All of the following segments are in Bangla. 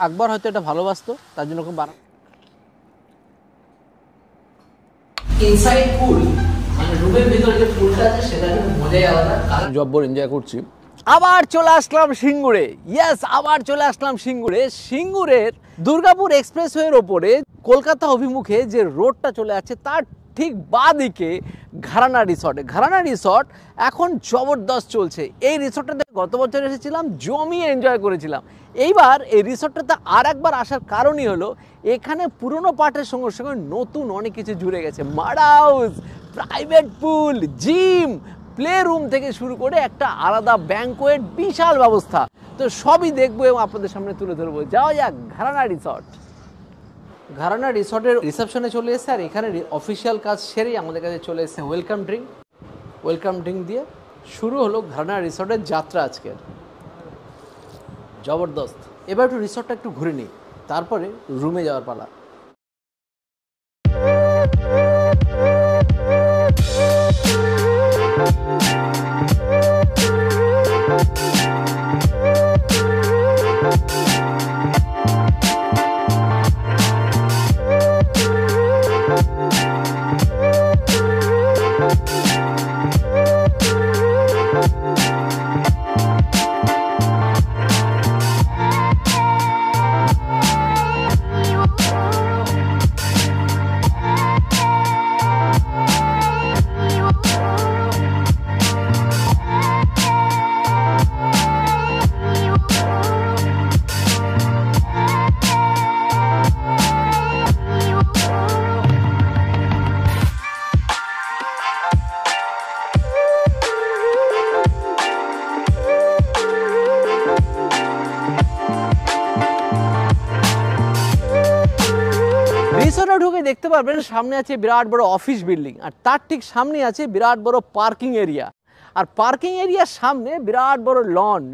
আকবর হয়তো এটা ভালোবাসতো, তার জন্য খুব ইনসাইড পুল, মানে রুমের ভিতরে যে পুলটা আছে সেটা কিন্তু মজাই আলাদা। জব্বর এনজয় করছি। আবার চলে আসলাম সিঙ্গুরে। ইয়েস, আবার চলে আসলাম সিঙ্গুরে। সিঙ্গুরের দুর্গাপুর এক্সপ্রেসওয়ের ওপরে কলকাতা অভিমুখে যে রোডটা চলে যাচ্ছে তার ঠিক বাঁ দিকে ঘরানা রিসর্টে। ঘরানা রিসর্ট এখন জবরদস্ত চলছে। এই রিসর্টটাতে গত বছর এসেছিলাম, জমিয়ে এনজয় করেছিলাম। এইবার এই রিসর্টটাতে আর একবার আসার কারণই হলো এখানে পুরনো পার্টের সঙ্গে সঙ্গে নতুন অনেক কিছু জুড়ে গেছে। মাড হাউস, প্রাইভেট পুল, জিম, প্লে রুম থেকে শুরু করে একটা আলাদা ব্যাংকোয়েট, বিশাল ব্যবস্থা। তো সবই দেখবো এবং আপনাদের সামনে তুলে ধরবো। যাওয়া যাক ঘরানা রিসর্ট। ঘরানা রিসর্টের রিসেপশনে চলে এসেছে, আর এখানে অফিসিয়াল কাজ সেরেই আমাদের কাছে চলে এসেছে ওয়েলকাম ড্রিঙ্ক। ওয়েলকাম ড্রিঙ্ক দিয়ে শুরু হলো ঘরানা রিসর্টের যাত্রা আজকের। জবরদস্ত। এবার একটু রিসর্টটা একটু ঘুরে নিই, তারপরে রুমে যাওয়ার পালা। রিসর্টে ঢুকে দেখতে পারবেন সামনে আছে বিরাট বড় অফিস বিল্ডিং, আর তার ঠিক সামনে আছে বিরাট বড় পার্কিং এরিয়া। আর পার্কিং এরিয়ার সামনে বিরাট বড়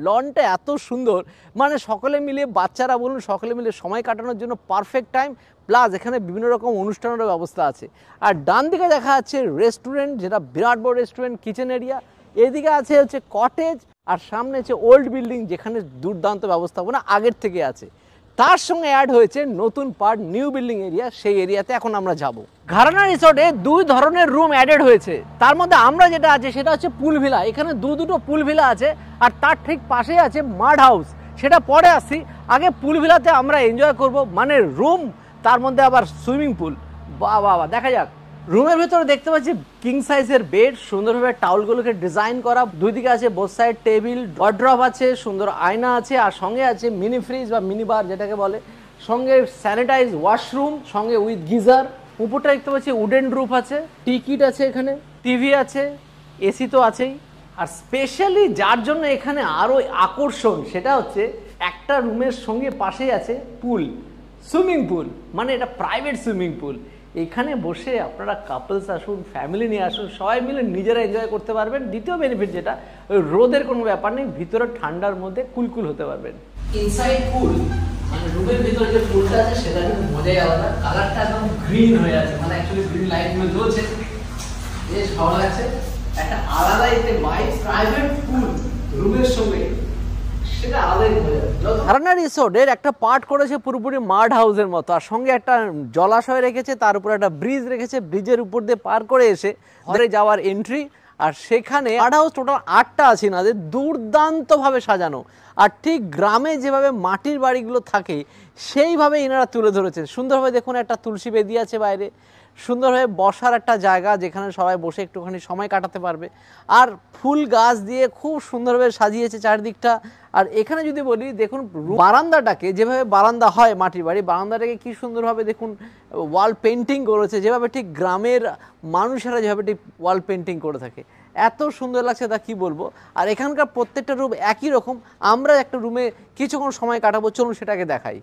লনটা এত সুন্দর, মানে সকলে মিলে, বাচ্চারা বলুন, সকলে মিলে সময় কাটানোর জন্য পারফেক্ট টাইম। প্লাস এখানে বিভিন্ন রকম অনুষ্ঠানেরও ব্যবস্থা আছে। আর ডান দিকে দেখা যাচ্ছে রেস্টুরেন্ট, যেটা বিরাট বড় রেস্টুরেন্ট, কিচেন এরিয়া। এদিকে আছে হচ্ছে কটেজ, আর সামনে আছে ওল্ড বিল্ডিং, যেখানে দুর্দান্ত ব্যবস্থাপনা আগের থেকে আছে। তার সঙ্গে অ্যাড হয়েছে নতুন পার্ট, নিউ বিল্ডিং এরিয়া। সেই এরিয়াতে এখন আমরা যাব। ঘরানা রিসর্টে দুই ধরনের রুম অ্যাডেড হয়েছে। তার মধ্যে আমরা যেটা আছে সেটা হচ্ছে পুল ভিলা। এখানে দুটো পুল ভিলা আছে, আর তার ঠিক পাশেই আছে মাড হাউস। সেটা পরে আসছি, আগে পুল ভিলাতে আমরা এনজয় করব, মানে রুম, তার মধ্যে আবার সুইমিং পুল। বাহ বাহ, দেখা যাক। রুমের ভেতরে দেখতে পাচ্ছি কিং সাইজের বেড, সুন্দরভাবে টাওয়ালগুলোকে ডিজাইন করা। দুই দিকে আছে বোথ সাইড টেবিল, ওয়ার্ড্রপ আছে, সুন্দর আয়না আছে, আর সঙ্গে আছে মিনি ফ্রিজ বা মিনি বার যেটাকে বলে, সঙ্গে স্যানিটাইজ ওয়াশরুম, সঙ্গে উইথ গিজার। উপরটা দেখতে পাচ্ছি উডেন রুফ আছে, টিকিট আছে, এখানে টিভি আছে, এসি তো আছেই। আর স্পেশালি যার জন্য এখানে আরো আকর্ষণ, সেটা হচ্ছে একটা রুমের সঙ্গে পাশেই আছে পুল, সুইমিং পুল, মানে এটা প্রাইভেট সুইমিং পুল। এখানে বসে আপনারা কাপলস আসুন, ফ্যামিলি নিয়ে আসুন, সবাই মিলে নিজেরা এনজয় করতে পারবেন। দ্বিতীয় বেনিফিট যেটা, ওই রোদের কোনো ব্যাপার নেই, ভিতরে ঠান্ডার মধ্যে কুলকুল হতে পারবেন। ইনসাইড পুল, মানে রুমের ভিতরে যে পুলটা আছে সেটা কিন্তু মজাই আলাদা। কালারটা একদম গ্রিন হয়ে আছে, মানে অ্যাকচুয়ালি গ্রিন লাইটগুলো জ্বলছে, বেশ ভালো লাগছে। একটা আলাদা একটা প্রাইভেট পুল রুমের সঙ্গে, সেটা আলাদাই মজা। ঘরানা রিসর্টের একটা পার্ট করেছে পুরোপুরি মাড হাউসের মতো, আর সঙ্গে একটা জলাশয় রেখেছে, তার উপর একটা ব্রিজ রেখেছে। ব্রিজের উপর দিয়ে পার করে এসে ঘরে যাওয়ার এন্ট্রি। আর সেখানে মাড হাউস টোটাল 8টা আছে না, দুর্দান্তভাবে সাজানো। আর ঠিক গ্রামে যেভাবে মাটির বাড়িগুলো থাকে সেইভাবে এনারা তুলে ধরেছেন সুন্দরভাবে। দেখুন একটা তুলসী বেদি আছে বাইরে, সুন্দরভাবে বসার একটা জায়গা যেখানে সবাই বসে একটুখানি সময় কাটাতে পারবে। আর ফুল গাছ দিয়ে খুব সুন্দরভাবে সাজিয়েছে চারিদিকটা। আর এখানে যদি বলি, দেখুন বারান্দাটাকে, যেভাবে বারান্দা হয় মাটির বাড়ি, বারান্দাটাকে কি সুন্দরভাবে দেখুন ওয়াল পেন্টিং করেছে, যেভাবে ঠিক গ্রামের মানুষেরা যেভাবে ঠিক ওয়াল পেন্টিং করে থাকে, এত সুন্দর লাগছে তা কি বলবো। আর এখানকার প্রত্যেকটা রুম একই রকম। আমরা একটা রুমে কিছুক্ষণ সময় কাটাবো, চলুন সেটাকে দেখাই।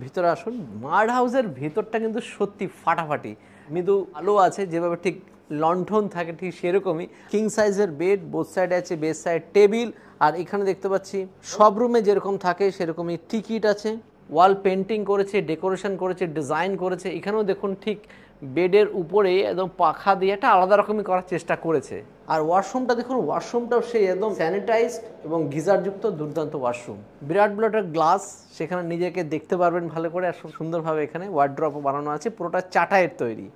ভিতরে আসুন। মাড হাউসের ভিতরটা কিন্তু সত্যি ফাটাফাটি। মৃদু আলো আছে, যেভাবে ঠিক লণ্ঠন থাকে ঠিক সেরকমই। কিং সাইজের বেড, বোথ সাইডে আছে বেড সাইড টেবিল। আর এখানে দেখতে পাচ্ছি সব রুমে যেরকম থাকে সেরকমই টিকিট আছে। ওয়াল পেন্টিং করেছে, ডেকোরেশন করেছে, ডিজাইন করেছে। এখানেও দেখুন ঠিক বেডের উপরে একদম পাখা দিয়ে একটা আলাদা রকমই করার চেষ্টা করেছে। আর ওয়াশরুমটা দেখুন, ওয়াশরুমটাও সেই একদম স্যানিটাইজড এবং গিজারযুক্ত দুর্দান্ত ওয়াশরুম। বিরাট বড় একটা গ্লাস, সেখানে নিজেকে দেখতে পারবেন ভালো করে। আর সুন্দরভাবে এখানে ওয়ার্ড্রপও বানানো আছে, পুরোটা চাটাইয়ের তৈরি।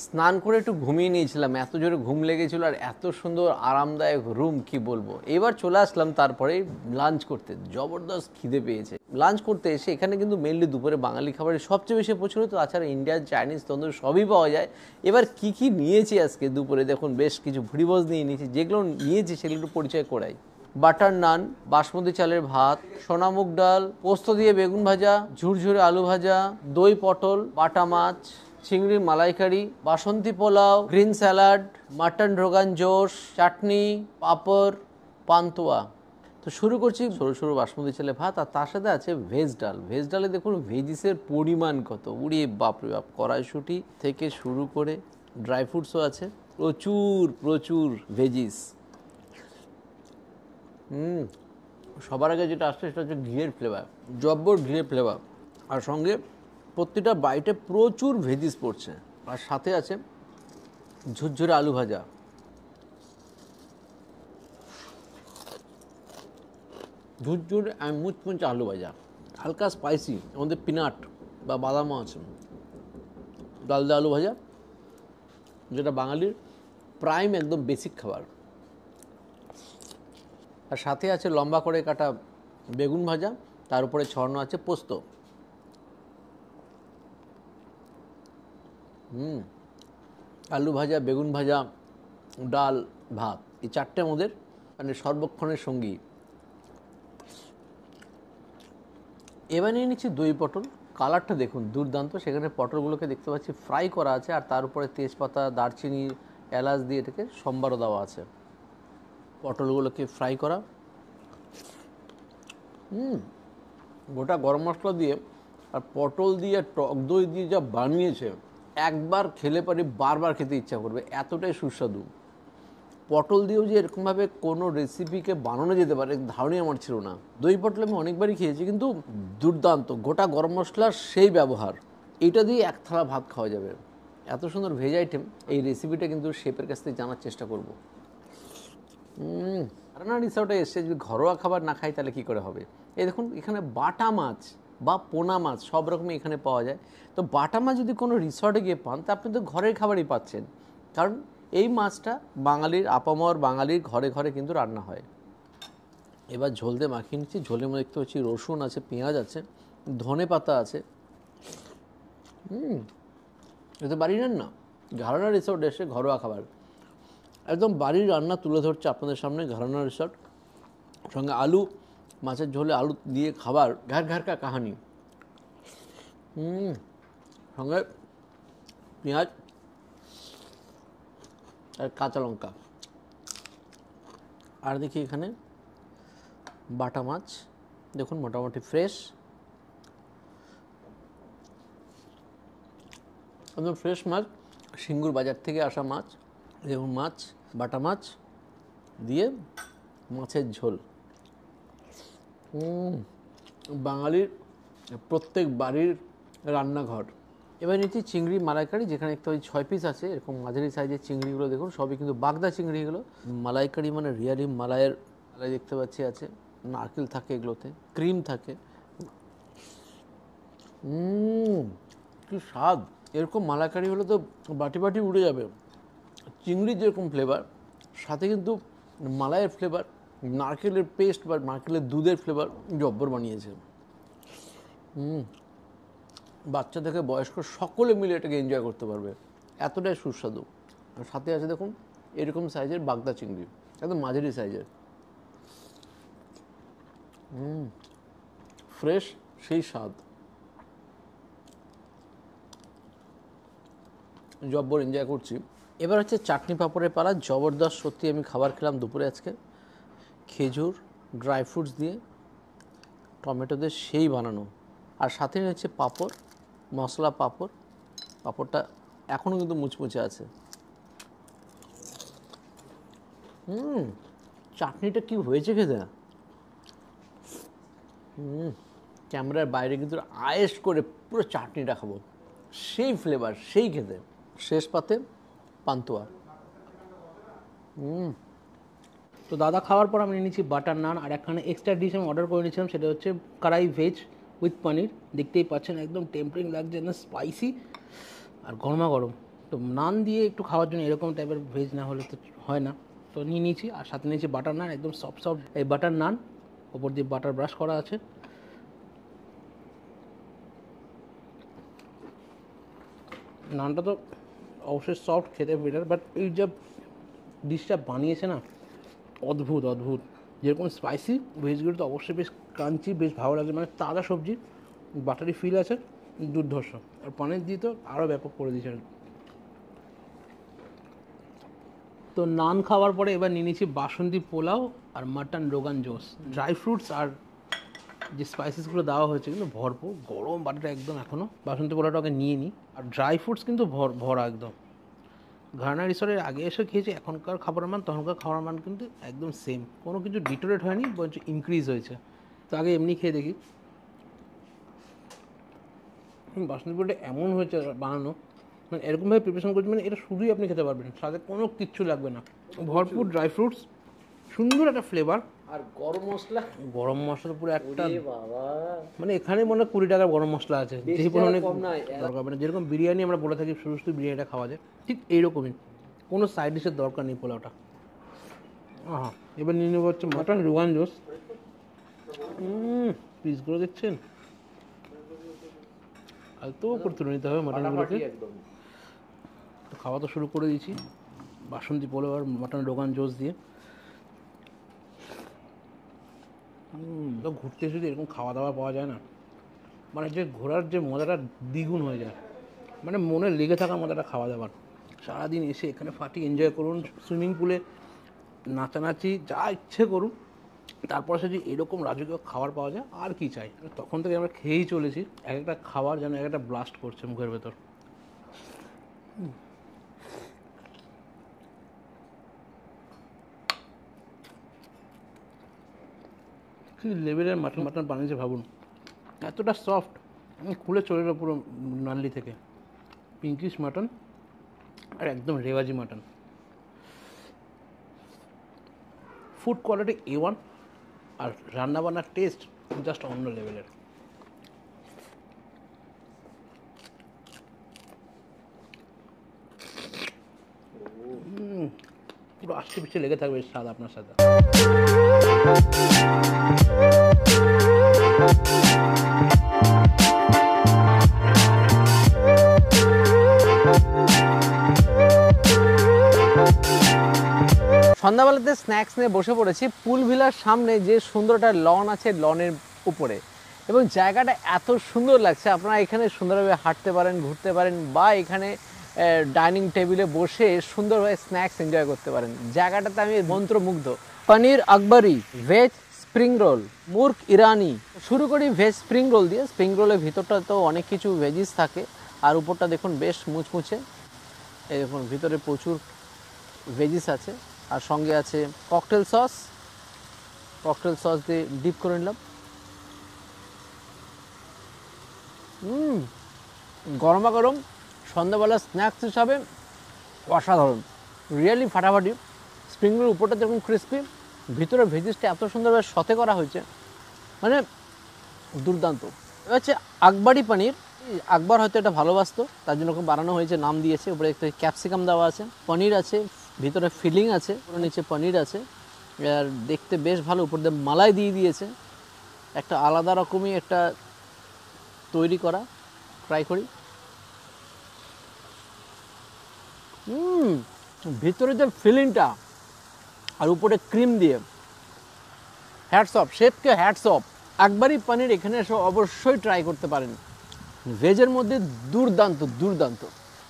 স্নান করে একটু ঘুমিয়ে নিয়েছিলাম, এত জোরে ঘুম লেগেছিল, আর এত সুন্দর আরামদায়ক রুম কি বলবো। এবার চলে আসলাম তারপরে লাঞ্চ করতে, জবরদস্ত খিদে পেয়েছে। লাঞ্চ করতে এসে এখানে কিন্তু মেনলি দুপুরে বাঙালি খাবারের সবচেয়ে বেশি প্রচলিত, তাছাড়া ইন্ডিয়ান, চাইনিজ, তন্দুর সবই পাওয়া যায়। এবার কি কি নিয়েছি আজকে দুপুরে দেখুন, বেশ কিছু ভুড়িভোজ নিয়ে নিয়েছি। যেগুলো নিয়েছি সেগুলো একটু পরিচয় করাই। বাটার নান, বাসমতি চালের ভাত, সোনামুগ ডাল, পোস্ত দিয়ে বেগুন ভাজা, ঝুরঝুরে আলু ভাজা, দই পটল, বাটা মাছ, চিংড়ির malai curry, Basanti pulao, green salad, mutton rogan josh, chutney, পাঁপড়, পান্তুয়া। তো শুরু করছি সরু সরু বাসমতি চালে ভাত, আর তার সাথে আছে ভেজ ডাল। ভেজ ডালে দেখুন ভেজিসের পরিমাণ কত, উড়িয়ে বাপরে বাপ। কড়াইশুঁটি থেকে শুরু করে ড্রাই ফ্রুটসও আছে, প্রচুর প্রচুর ভেজিস। সবার আগে যেটা আসছে সেটা হচ্ছে ঘিয়ের ফ্লেভার, জব্বর ঘিয়ের ফ্লেভার। আর সঙ্গে প্রতিটা বাইটে প্রচুর ভেজিস পড়ছে। আর সাথে আছে ঝুরঝুরে আলু ভাজা। ঝুরঝুরে মুচমুচ আলু ভাজা, হালকা স্পাইসি, আমাদের পিনাট বা বাদামও আছে। ডালদা আলু ভাজা, যেটা বাঙালির প্রাইম একদম বেসিক খাবার। আর সাথে আছে লম্বা করে কাটা বেগুন ভাজা, তার উপরে ছড়ানো আছে পোস্ত। আলু ভাজা, বেগুন ভাজা, ডাল, ভাত, এই চারটে আমাদের মানে সর্বক্ষণের সঙ্গী। এবার নিয়ে নিচ্ছি দই পটল। কালারটা দেখুন দুর্দান্ত। সেখানে পটলগুলোকে দেখতে পাচ্ছি ফ্রাই করা আছে, আর তার উপরে তেজপাতা, দারচিনি, এলাচ দিয়ে এটাকে সম্বারও দেওয়া আছে। পটলগুলোকে ফ্রাই করা, গোটা গরম মশলা দিয়ে আর পটল দিয়ে টক দই দিয়ে যা বানিয়েছে, একবার খেলে পরে বারবার খেতে ইচ্ছা করবে, এতটাই সুস্বাদু। পটল দিয়েও যে এরকমভাবে কোনো রেসিপিকে বানানো যেতে পারে ধারণাই আমার ছিল না। দই পটল আমি অনেকবারই খেয়েছি, কিন্তু দুর্দান্ত। গোটা গরম মশলার সেই ব্যবহার, এটা দিয়ে এক থালা ভাত খাওয়া যাবে। এত সুন্দর ভেজ আইটেম। এই রেসিপিটা কিন্তু শেফের কাছ থেকে জানার চেষ্টা করব। রান্না রিসর্টে এসে যদি ঘরোয়া খাবার না খাই তাহলে কী করে হবে। এই দেখুন এখানে বাটা মাছ বা পোনা মাছ সব রকমই এখানে পাওয়া যায়। তো বাটা মাছ যদি কোনো রিসর্টে গিয়ে পান তা আপনি তো ঘরের খাবারই পাচ্ছেন, কারণ এই মাছটা বাঙালির, আপামর বাঙালির ঘরে ঘরে কিন্তু রান্না হয়। এবার ঝোল দিয়ে মাখিয়ে নিচ্ছি। ঝোলের মধ্যে দেখতে পাচ্ছি রসুন আছে, পেঁয়াজ আছে, ধনে পাতা আছে। এতে বাড়ির রান্না, ঘরানা রিসর্টে এসে ঘরোয়া খাবার, একদম বাড়ির রান্না তুলে ধরছে আপনাদের সামনে ঘরানা রিসর্ট। সঙ্গে আলু, মাছের ঝোলে আলু দিয়ে খাবার, ঘর ঘর কা কাহানি। সঙ্গে পেঁয়াজ আর কাঁচা লঙ্কা। আর দেখি এখানে বাটা মাছ, দেখুন মোটামুটি ফ্রেশ, একদম ফ্রেশ মাছ, সিঙ্গুর বাজার থেকে আসা মাছ। দেখুন মাছ, বাটা মাছ দিয়ে মাছের ঝোল। বাঙালির প্রত্যেক বাড়ির রান্নাঘর। এবার নিচ্ছি চিংড়ি মালাইকারি, যেখানে একটা ওই 6 পিস আছে, এরকম মাঝারি সাইজের চিংড়িগুলো দেখুন সবই কিন্তু বাগদা চিংড়িগুলো। মালাইকারি মানে রিয়ালি মালাই দেখতে পাচ্ছি আছে, নারকেল থাকে এগুলোতে, ক্রিম থাকে। কি স্বাদ! এরকম মালাইকারি হলে তো বাটি বাটি উড়ে যাবে। চিংড়ির যেরকম ফ্লেভার, সাথে কিন্তু মালাইয়ের ফ্লেভার, নারকেলের পেস্ট বা নারকেলের দুধের ফ্লেভার জব্বর বানিয়েছে। বাচ্চা থেকে বয়স্ক সকলে মিলে এটাকে এনজয় করতে পারবে, এতটাই সুস্বাদু। আর সাথে আছে দেখুন এরকম সাইজের বাগদা চিংড়ি, একদম মাঝারি সাইজের, ফ্রেশ, সেই স্বাদ। জব্বর এনজয় করছি। এবার হচ্ছে চাটনি পাঁপড়ের পালা। জবরদস্ত, সত্যি আমি খাবার খেলাম দুপুরে আজকে। খেজুর, ড্রাই ফ্রুটস দিয়ে, টমেটো দিয়ে সেই বানানো। আর সাথে হচ্ছে পাঁপড়, মশলা পাঁপড়। পাঁপড়টা এখনও কিন্তু মুচমুচে আছে। চাটনিটা কি হয়েছে খেতে! ক্যামেরার বাইরে কিন্তু আয়েশ করে পুরো চাটনিটা খাবো, সেই ফ্লেভার, সেই খেতে। শেষ পাতে পান্তুয়া। তো দাদা খাওয়ার পর আমি নিয়ে নিচ্ছি বাটার নান, আর একখানে এক্সট্রা ডিশ আমি অর্ডার করে নিয়েছিলাম, সেটা হচ্ছে কড়াই ভেজ উইথ পনির। দেখতেই পাচ্ছেন একদম টেম্পারিং লাগছে, না স্পাইসি আর গরমা গরম। তো নান দিয়ে একটু খাওয়ার জন্য এরকম টাইপের ভেজ না হলে তো হয় না, তো নিয়ে নিয়েছি। আর সাথে নিয়েছি বাটার নান, একদম সফট সফট এই বাটার নান, ওপর দিয়ে বাটার ব্রাশ করা আছে। নানটা তো অবশ্যই সফট, খেতে বেটার, বাট এই যে ডিশটা বানিয়েছে না, অদ্ভুত অদ্ভুত। যেরকম স্পাইসি, ভেজগুলো তো অবশ্যই বেশ ক্রাঞ্চি, বেশ ভালো লাগে, মানে তাজা সবজি, বাটারি ফিল আছে, দুর্ধর্ষ। আর পনির দিয়ে তো আরও ব্যাপক করে দিয়েছে। তো নান খাওয়ার পরে এবার নিয়ে নিয়েছি বাসন্তী পোলাও আর মাটন রোগান জোস। ড্রাই ফ্রুটস আর যে স্পাইসেসগুলো দেওয়া হয়েছে কিন্তু ভরপুর, গরম বাটাটা একদম এখনও। বাসন্তী পোলাওটাকে নিয়ে নিই, আর ড্রাই ফ্রুটস কিন্তু ভরা একদম। ঘরানা রিসোর্টের আগে এসে খেয়েছি, এখনকার খাবারের মান তখনকার খাবারের মান কিন্তু একদম সেম, কোনো কিছু ডিটোরেট হয়নি, বরঞ্চ ইনক্রিজ হয়েছে। তো আগে এমনি খেয়ে দেখি। বাসন্তী পোলাওটা এমন হয়েছে বানানো, মানে এরকমভাবে প্রিপারেশন করছি, মানে এটা শুধুই আপনি খেতে পারবেন, সাথে কোনো কিচ্ছু লাগবে না। ভরপুর ড্রাই ফ্রুটস, সুন্দর একটা ফ্লেভার, আর গরম মশলা, গরম মশলা পুরো একটা, বাবা মানে এখানে মনে হয় 20 টাকার গরম মশলা আছে, যেই পরিমাণে কম নয়। দরকার। মানে যেরকম বিরিয়ানি আমরা বলে থাকি শুধু শুধু বিরিয়ানিটা খাওয়া যায়, ঠিক এইরকমই, কোনো সাইড ডিশের দরকার নেই পোলাওটা। হ্যাঁ, এবার নিয়ে নেবো হচ্ছে মাটন রোগান জোস। পিসগুলো দেখছেন, আর তো উপর তুলে নিতে হবে মাটনগুলোকে। তো খাওয়া তো শুরু করে দিয়েছি বাসন্তী পোলাও আর মাটন রোগান জোস দিয়ে। তো ঘুরতে এসে এরকম খাওয়া দাওয়া পাওয়া যায় না, মানে যে ঘোরার যে মজাটা দ্বিগুণ হয়ে যায়, মানে মনে লেগে থাকার মজাটা খাওয়া দাওয়ার। সারাদিন এসে এখানে ফাটি এনজয় করুন, সুইমিং পুলে নাচানাচি যা ইচ্ছে করুন, তারপর সে যে এরকম রাজকীয় খাবার পাওয়া যায়, আর কি চাই। তখন থেকে আমরা খেয়েই চলেছি, এক একটা খাবার যেন এক একটা ব্লাস্ট করছে মুখের ভেতর। কি লেভেলের মাটন বানিয়েছে ভাবুন, এতটা সফট, খুলে চলে এলো পুরো নাল্লি থেকে। পিঙ্কিশ মাটন আর একদম রেওয়াজি মাটন, ফুড কোয়ালিটি A1, আর রান্নাবান্নার টেস্ট জাস্ট অন্য লেভেলের। পুরো আষ্টে পিষ্টে লেগে থাকবে স্বাদ আপনার সাথে। সন্ধ্যাবেলাতে স্ন্যাক্স নিয়ে বসে পড়েছি পুল ভিলার সামনে, যে সুন্দর একটা লন আছে, লনের উপরে, এবং জায়গাটা এত সুন্দর লাগছে। আপনারা এখানে সুন্দরভাবে হাঁটতে পারেন, ঘুরতে পারেন, বা এখানে ডাইনিং টেবিলে বসে সুন্দরভাবে স্ন্যাক্স এনজয় করতে পারেন। জায়গাটাতে আমি মন্ত্রমুগ্ধ। Paneer Akbari, veg spring roll, murg Irani. শুরু করি ভেজ স্প্রিং রোল দিয়ে। স্প্রিং রোলের ভিতরটা তো অনেক কিছু ভেজিস থাকে, আর উপরটা দেখুন বেশ মুচমুচে। এই দেখুন ভিতরে প্রচুর ভেজিস আছে, আর সঙ্গে আছে ককটেল সস দিয়ে ডিপ করে নিলাম। গরমা গরম সন্ধ্যাবেলা স্ন্যাক্স হিসাবে অসাধারণ, রিয়েলি ফাটাফাটি। স্প্রিং রোল উপরটা যেরকম ক্রিস্পি, ভিতরে ভেজিসটা এত সুন্দরভাবে সতে করা হয়েছে, মানে দুর্দান্ত। এটা হচ্ছে আকবরি পনির। আকবর হয়তো এটা ভালোবাসতো, তার জন্য খুব বানানো হয়েছে, নাম দিয়েছে। উপরে একটা ক্যাপসিকাম দেওয়া আছে, পনির আছে, ভিতরে ফিলিং আছে, নিচে পনির আছে, আর দেখতে বেশ ভালো। উপর দিয়ে মালাই দিয়ে দিয়েছে, একটা আলাদা রকমই একটা তৈরি করা। ট্রাই করি। ভিতরে যে ফিলিংটা, আর উপরে ক্রিম দিয়ে, হ্যাটস অফ, শেফকে হ্যাটস অফ। আকবরি পনির এখানে এসে অবশ্যই ট্রাই করতে পারেন, ভেজের মধ্যে দুর্দান্ত দুর্দান্ত।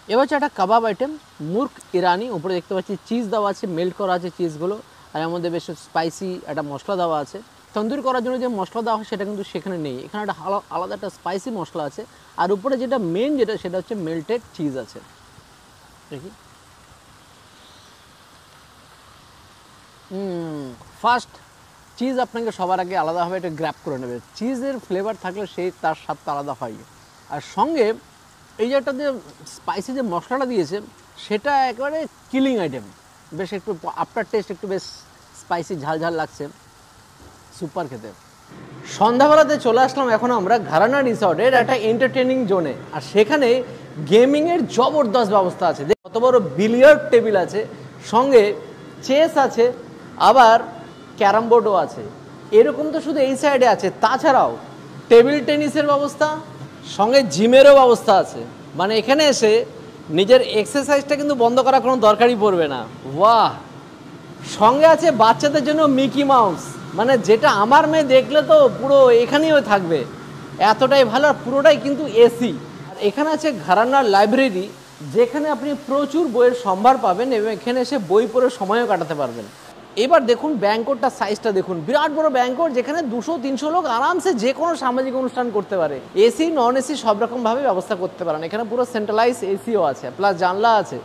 এবার হচ্ছে একটা কাবাব আইটেম, মুর্গ ইরানি। উপরে দেখতে পাচ্ছি চিজ দেওয়া আছে, মেল্ট করা আছে চিজগুলো, আর এর মধ্যে বেশ স্পাইসি একটা মশলা দেওয়া আছে। তন্দুরি করার জন্য যে মশলা দেওয়া হয় সেটা কিন্তু সেখানে নেই, এখানে একটা আলাদা একটা স্পাইসি মশলা আছে। আর উপরে যেটা মেন সেটা হচ্ছে মেল্টেড চিজ আছে। দেখি, ফার্স্ট চিজ আপনাকে সবার আগে আলাদাভাবে এটা গ্র্যাব করে নেবে। চিজের ফ্লেভার থাকলে সেই তার স্বাদটা আলাদা হয়। আর সঙ্গে এই যে একটা যে স্পাইসি যে মশলাটা দিয়েছে, সেটা একেবারে কিলিং আইটেম, বেশ একটু আফটার টেস্ট একটু বেশ স্পাইসি ঝাল ঝাল লাগছে, সুপার খেতে। সন্ধ্যাবেলাতে চলে আসলাম এখন আমরা ঘরানা রিসর্টের একটা এন্টারটেনিং জোনে, আর সেখানে গেমিংয়ের জবরদস্ত ব্যবস্থা আছে। কত বড় বিলিয়ার্ড টেবিল আছে, সঙ্গে চেস আছে, আবার ক্যারাম বোর্ডও আছে। এরকম তো শুধু এই সাইডে আছে, তাছাড়াও টেবিল টেনিসের ব্যবস্থা, সঙ্গে জিমেরও ব্যবস্থা আছে। মানে এখানে এসে নিজের এক্সারসাইজটা কিন্তু বন্ধ করার কোনো দরকারই পড়বে না। বাহ! সঙ্গে আছে বাচ্চাদের জন্য মিকি মাউস, মানে যেটা আমার মেয়ে দেখলে তো পুরো এখানেই থাকবে, এতটাই ভালো। আর পুরোটাই কিন্তু এসি। আর এখানে আছে ঘরানার লাইব্রেরি, যেখানে আপনি প্রচুর বইয়ের সম্ভার পাবেন এবং এখানে এসে বই পড়ে সময়ও কাটাতে পারবেন। এবার দেখুন ব্যাংকোটটার সাইজটা দেখুন, বিরাট বড় ব্যাংকোট, যেখানে 200-300 লোক আরামসে যে কোনো সামাজিক অনুষ্ঠান করতে পারে। এসি নন এসি সব রকমভাবে ব্যবস্থা করতে পারেন। এখানে পুরো সেন্ট্রালাইজ এসিও আছে, প্লাস জানলা আছে।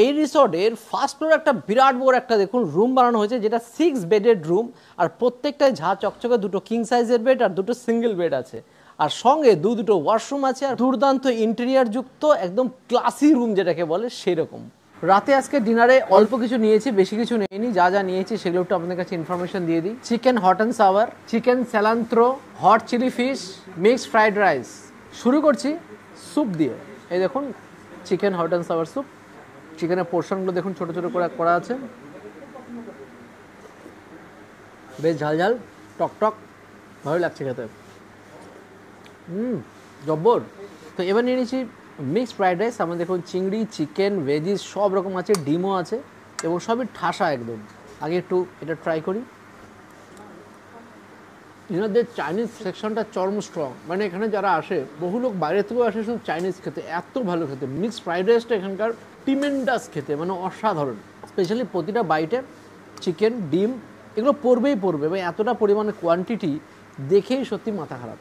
এই রিসর্টের ফার্স্ট ফ্লোরে একটা বিরাট বড় একটা দেখুন রুম বানানো হয়েছে, যেটা 6 বেডেড রুম। আর প্রত্যেকটায় ঝা চকচকে 2টো কিং সাইজের বেড আর 2টো সিঙ্গেল বেড আছে। আর সঙ্গে দুটো ওয়াশরুম আছে, আর দুর্দান্ত ইন্টেরিয়ার যুক্ত একদম ক্লাসি রুম যেটাকে বলে সেরকম। রাতে আজকে ডিনারে অল্প কিছু নিয়েছি, বেশি কিছু নেইনি। যা যা নিয়েছি সেগুলো একটু আপনাদের কাছে ইনফরমেশন দিয়ে দিই। Chicken hot and sour, chicken cilantro, hot chilli fish, mixed fried rice. শুরু করছি স্যুপ দিয়ে। এই দেখুন chicken hot and sour soup. চিকেনের পোর্শনগুলো দেখুন ছোট ছোট করে করা আছে, বেশ ঝাল ঝাল টক টক, ভালো লাগছে খেতে। জব্বর। তো এবার নিয়ে নিয়েছি মিক্সড ফ্রাইড রাইস। আমার দেখুন চিংড়ি, চিকেন, ভেজিস সব রকম আছে, ডিমও আছে এবং সবই ঠাসা একদম। আগে একটু এটা ট্রাই করি। এনাদের চাইনিজ সেকশনটা চরম স্ট্রং, মানে এখানে যারা আসে বহু লোক বাইরে থেকেও আসে শুধু চাইনিজ খেতে, এত ভালো খেতে। মিক্সড ফ্রাইড রাইসটা এখানকার টিমেন্ডাস খেতে, মানে অসাধারণ। স্পেশালি প্রতিটা বাইটে চিকেন, ডিম এগুলো পড়বেই পড়বে, এবং এতটা পরিমাণে কোয়ান্টিটি দেখেই সত্যি মাথা খারাপ।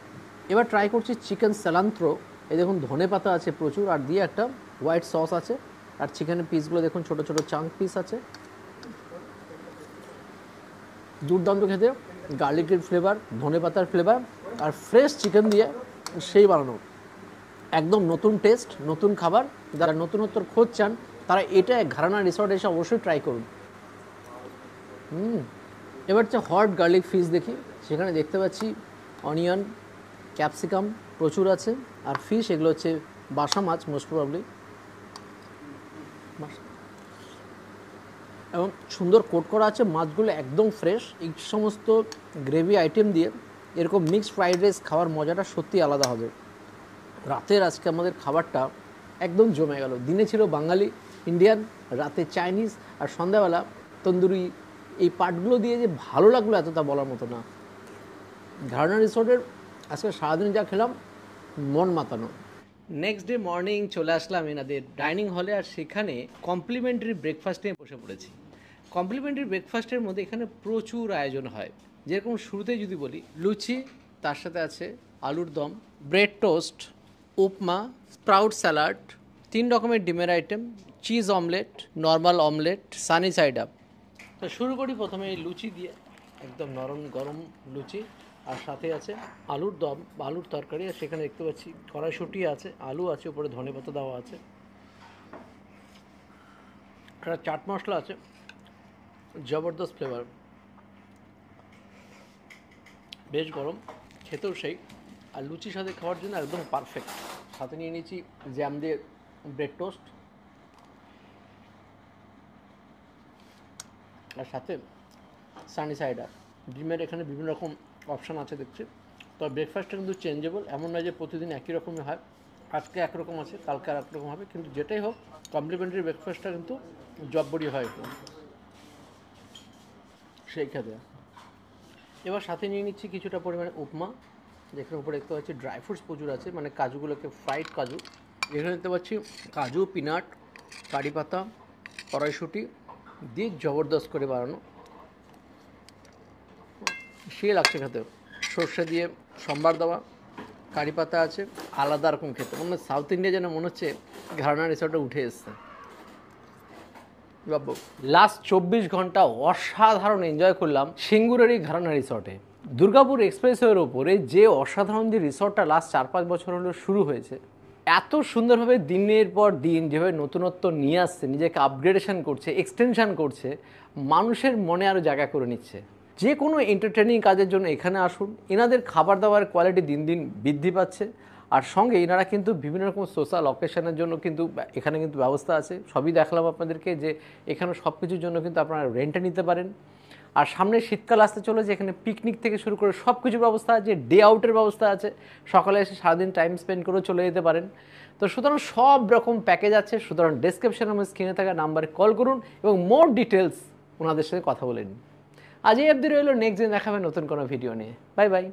এবার ট্রাই করছি চিকেন স্যালান্ত্রো। এই দেখুন ধনে পাতা আছে প্রচুর, আর দিয়ে একটা হোয়াইট সস আছে। আর চিকেনের পিসগুলো দেখুন ছোট ছোট চাঙ্ক পিস আছে, দুর্দান্ত খেতে। গার্লিকের ফ্লেভার, ধনে পাতার ফ্লেভার, আর ফ্রেশ চিকেন দিয়ে সেই বানানো, একদম নতুন টেস্ট, নতুন খাবার। যারা নতুনত্ব খোঁজ চান তারা এটা ঘরানা রিসর্টে এসে অবশ্যই ট্রাই করুন। এবার হচ্ছে হট গার্লিক ফিশ দেখি। সেখানে দেখতে পাচ্ছি অনিয়ন, ক্যাপসিকাম প্রচুর আছে, আর ফিশ এগুলো হচ্ছে বাসা মাছ মোস্ট প্রবাবলি, এবং সুন্দর কোট করা আছে মাছগুলো, একদম ফ্রেশ। এই সমস্ত গ্রেভি আইটেম দিয়ে এরকম মিক্সড ফ্রাইড রাইস খাওয়ার মজাটা সত্যি আলাদা হবে। রাতের আজকে আমাদের খাবারটা একদম জমে গেল। দিনে ছিল বাঙালি ইন্ডিয়ান, রাতে চাইনিজ, আর সন্ধ্যাবেলা তন্দুরি। এই পার্টগুলো দিয়ে যে ভালো লাগলো এতটা বলার মতো না। ঘরানা রিসর্টের আজকে সারাদিন যা খেলাম মন মাতানো। নেক্সট ডে মর্নিং চলে আসলাম এনাদের ডাইনিং হলে, আর সেখানে কমপ্লিমেন্টারি ব্রেকফাস্টে বসে পড়েছি। কমপ্লিমেন্টারি ব্রেকফাস্টের মধ্যে এখানে প্রচুর আয়োজন হয়। যেরকম শুরুতেই যদি বলি, লুচি, তার সাথে আছে আলুর দম, ব্রেড টোস্ট, উপমা, স্প্রাউট স্যালাড, 3 রকমের ডিমের item, cheese omelette, normal omelette, Sunny side up. তো শুরু করি প্রথমে এই লুচি দিয়ে, একদম নরম গরম লুচি, আর সাথে আছে আলুর দম বা আলুর তরকারি। আর সেখানে দেখতে পাচ্ছি কড়াইশুঁটি আছে, আলু আছে, উপরে ধনেপাতা দেওয়া আছে, একটা চাট মশলা আছে, জবরদস্ত ফ্লেভার, বেশ গরম, খেতেও সেই। আর লুচির সাথে খাওয়ার জন্য একদম পারফেক্ট। সাথে নিয়ে নিয়েছি জ্যাম দিয়ে ব্রেড টোস্ট, আর সাথে সানি সাইড আপ। ডিমের এখানে বিভিন্ন রকম অপশান আছে দেখছি। তবে ব্রেকফাস্টটা কিন্তু চেঞ্জেবল, এমন নয় যে প্রতিদিন একই রকমই হয়। আজকে একরকম আছে, কালকে আর একরকম হবে, কিন্তু যেটাই হোক কমপ্লিমেন্টারি ব্রেকফাস্টটা কিন্তু জব্বরি হয় একটু সেই খেতে। এবার সাথে নিয়ে নিচ্ছি কিছুটা পরিমাণে উপমা, যেখানে উপরে দেখতে পাচ্ছি ড্রাই ফ্রুটস প্রচুর আছে, মানে কাজুগুলোকে ফ্রাইড কাজু। এখানে দেখতে পাচ্ছি কাজু, পিনাট, কারি পাতা, কড়াইশুঁটি দিয়ে জবরদস্ত করে বানানো, সে লাগছে খেতে। সর্ষে দিয়ে সম্বার দেওয়া, কারি পাতা আছে, আলাদা রকম খেতে, মনে সাউথ ইন্ডিয়া যেন মনে হচ্ছে ঘরানা রিসর্টে উঠে এসছে। লাস্ট 24 ঘন্টা অসাধারণ এনজয় করলাম সিঙ্গুরের এই ঘরানা রিসর্টে। দুর্গাপুর এক্সপ্রেসওয়ের ওপরে যে অসাধারণ যে রিসর্টটা লাস্ট 4-5 বছর হলো শুরু হয়েছে, এত সুন্দরভাবে দিনের পর দিন যেভাবে নতুনত্ব নিয়ে আসছে, নিজেকে আপগ্রেডেশন করছে, এক্সটেনশন করছে, মানুষের মনে আরও জায়গা করে নিচ্ছে। যে কোনো এন্টারটেনিং কাজের জন্য এখানে আসুন। এনাদের খাবার দাবারের কোয়ালিটি দিন দিন বৃদ্ধি পাচ্ছে। আর সঙ্গে এনারা কিন্তু বিভিন্ন রকম সোশ্যাল অকেশনের জন্য কিন্তু এখানে কিন্তু ব্যবস্থা আছে। সবই দেখালাম আপনাদেরকে যে এখানে সব কিছুর জন্য কিন্তু আপনারা রেন্টে নিতে পারেন। আর সামনে শীতকাল আসতে চলেছে, এখানে পিকনিক থেকে শুরু করে সব কিছুর ব্যবস্থা আছে, ডে আউটের ব্যবস্থা আছে, সকালে এসে সারাদিন টাইম স্পেন্ড করেও চলে যেতে পারেন। তো সুতরাং সব রকম প্যাকেজ আছে। সুতরাং ডেসক্রিপশনে আমার স্ক্রিনে থাকা নাম্বারে কল করুন এবং মোর ডিটেলস ওনাদের সাথে কথা বলে নিন। আজ এই অবধি রইল, নেক্সট দিন দেখাবে নতুন কোনো ভিডিও নিয়ে। Bye bye.